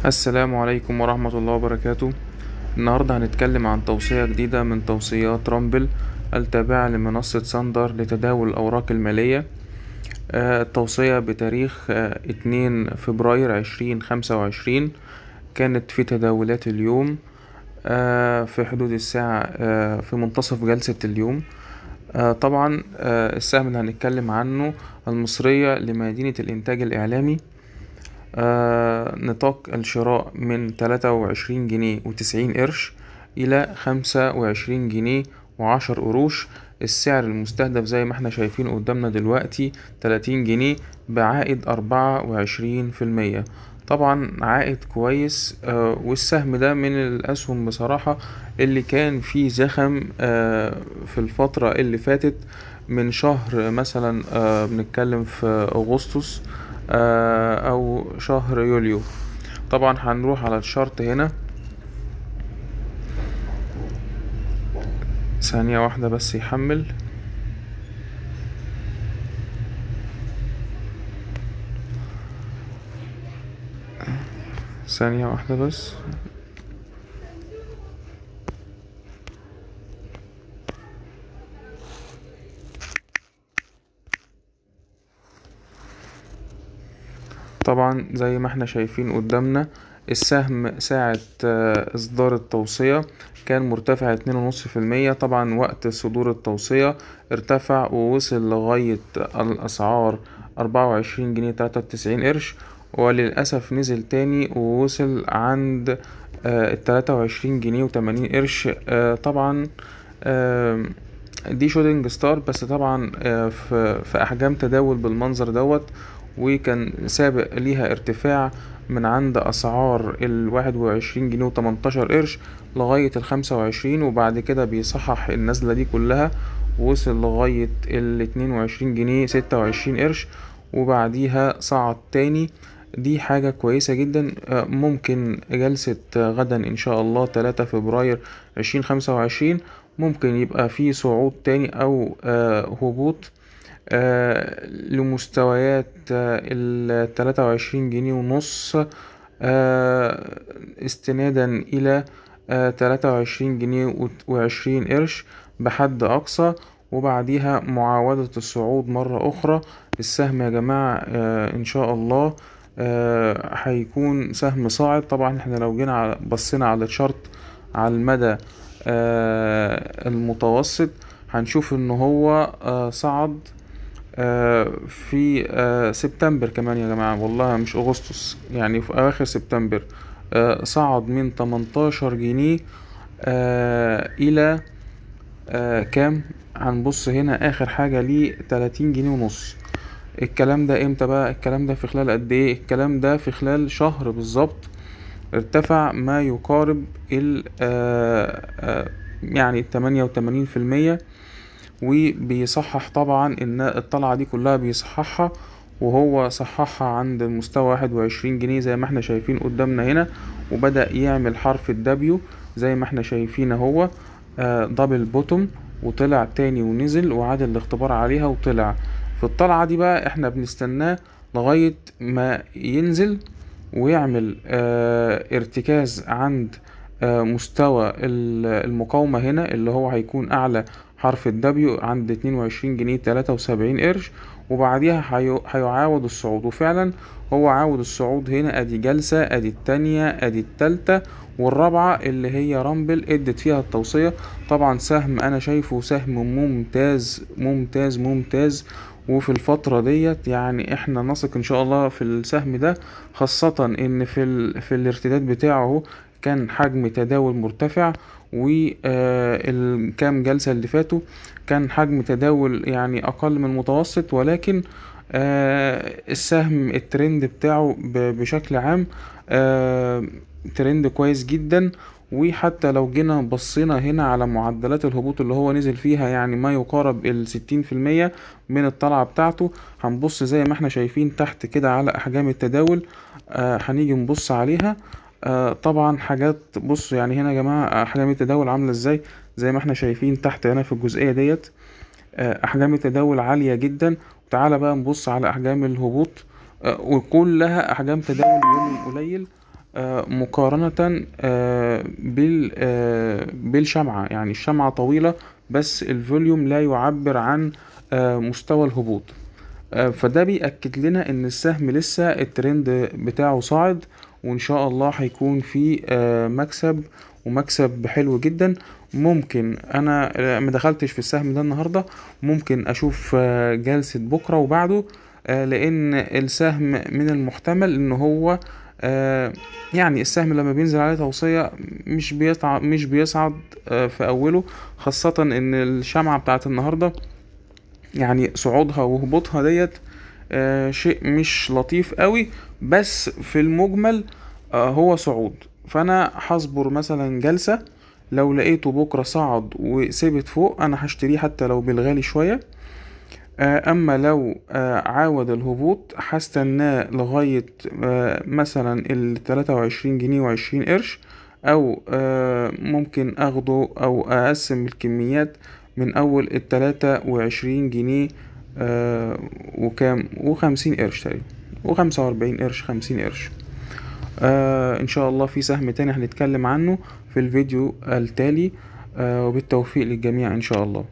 السلام عليكم ورحمة الله وبركاته. النهاردة هنتكلم عن توصية جديدة من توصيات رامبل التابعة لمنصة ساندر لتداول الأوراق المالية. التوصية بتاريخ 2 فبراير 2025 كانت في تداولات اليوم، في حدود الساعة في منتصف جلسة اليوم. طبعا السهم اللي هنتكلم عنه المصرية لمدينة الإنتاج الإعلامي. نطاق الشراء من 23 جنيه و90 قرش إلى 25 جنيه و10 قروش. السعر المستهدف زي ما احنا شايفين قدامنا دلوقتي 30 جنيه بعائد 24%. طبعا عائد كويس. والسهم ده من الأسهم بصراحة اللي كان فيه زخم في الفترة اللي فاتت من شهر مثلا، بنتكلم في أغسطس او شهر يوليو. طبعا هنروح على الشارت هنا، ثانية واحدة بس يحمل. ثانية واحدة بس. طبعا زي ما احنا شايفين قدامنا السهم ساعة إصدار التوصية كان مرتفع 2.5%. طبعا وقت صدور التوصية ارتفع ووصل لغاية الأسعار 24 جنيه 93 قرش، وللأسف نزل تاني ووصل عند 23 جنيه و80 قرش. طبعا دي شوتنج ستار، بس طبعا في أحجام تداول بالمنظر دوت، وكان سابق ليها ارتفاع من عند أسعار 21 جنيه و18 قرش لغاية 25، وبعد كده بيصحح النزلة دي كلها وصل لغاية 22 جنيه 26 قرش، وبعديها صعد تاني. دي حاجة كويسة جدا. ممكن جلسة غدا إن شاء الله 3 فبراير 2025 ممكن يبقى في صعود تاني أو هبوط لمستويات ال23 جنيه ونص، استنادا إلى 23 جنيه و20 قرش بحد أقصى، وبعديها معاودة الصعود مرة أخرى. السهم يا جماعة إن شاء الله هيكون سهم صاعد. طبعا احنا لو جينا بصينا على الشارت على المدى المتوسط هنشوف ان هو صعد في سبتمبر كمان يا جماعة، والله مش أغسطس، يعني في أواخر سبتمبر صعد من 18 جنيه إلى كام. هنبص هنا آخر حاجة ليه 30 جنيه ونص. الكلام ده امتى بقى؟ الكلام ده في خلال قد ايه؟ الكلام ده في خلال شهر بالظبط. ارتفع ما يقارب ال يعني 88%. وبيصحح طبعا ان الطلعة دي كلها بيصححها، وهو صححها عند المستوى 21 جنيه زي ما احنا شايفين قدامنا هنا، وبدأ يعمل حرف الدبليو زي ما احنا شايفين اهو، دبل بوتوم، وطلع تاني ونزل وعاد الاختبار عليها وطلع. في الطلعة دي بقى احنا بنستناه لغاية ما ينزل ويعمل ارتكاز عند مستوى المقاومة هنا اللي هو هيكون أعلى حرف الدبليو عند 22 جنيه 73 قرش، وبعديها هيعاود الصعود. وفعلا هو عاود الصعود هنا. ادي جلسة، ادي التانية، ادي التالتة، والرابعة اللي هي رامبل ادت فيها التوصية. طبعا سهم انا شايفه سهم ممتاز ممتاز ممتاز، وفي الفترة ديت يعني احنا نثق ان شاء الله في السهم ده، خاصة ان في الارتداد بتاعه كان حجم تداول مرتفع، والكام جلسة اللي فاتوا كان حجم تداول يعني أقل من المتوسط، ولكن السهم الترند بتاعه بشكل عام ترند كويس جدا. وحتى لو جينا بصينا هنا على معدلات الهبوط اللي هو نزل فيها، يعني ما يقارب 60% من الطلعة بتاعته، هنبص زي ما احنا شايفين تحت كده على أحجام التداول. هنيجي نبص عليها. طبعا حاجات، بصوا يعني هنا يا جماعة أحجام التداول عاملة ازاي، زي ما احنا شايفين تحت هنا في الجزئية ديت أحجام التداول عالية جدا. وتعالى بقى نبص على أحجام الهبوط وكلها أحجام تداول بفوليوم قليل. مقارنة بالشمعة. يعني الشمعة طويلة بس الفوليوم لا يعبر عن مستوى الهبوط. فده بيأكد لنا ان السهم لسه الترند بتاعه صاعد، وان شاء الله هيكون في مكسب، ومكسب حلو جدا. ممكن انا ما دخلتش في السهم ده النهاردة، ممكن اشوف جلسة بكرة وبعده، لان السهم من المحتمل ان هو يعني السهم لما بينزل عليه توصية مش بيصعد في اوله، خاصة ان الشمعة بتاعت النهاردة يعني صعودها وهبوطها ديت شيء مش لطيف قوي، بس في المجمل هو صعود. فانا هصبر مثلا جلسة، لو لقيته بكرة صعد وثبت فوق انا هشتريه حتى لو بالغالي شوية. اما لو عاود الهبوط هستناه لغاية مثلا ال23 جنيه و20 قرش، او ممكن اخده او اقسم الكميات من اول ال23 جنيه وكام و50 قرش تقريبا، و45 قرش، 50 قرش. ان شاء الله في سهم تاني هنتكلم عنه في الفيديو التالي. وبالتوفيق للجميع ان شاء الله.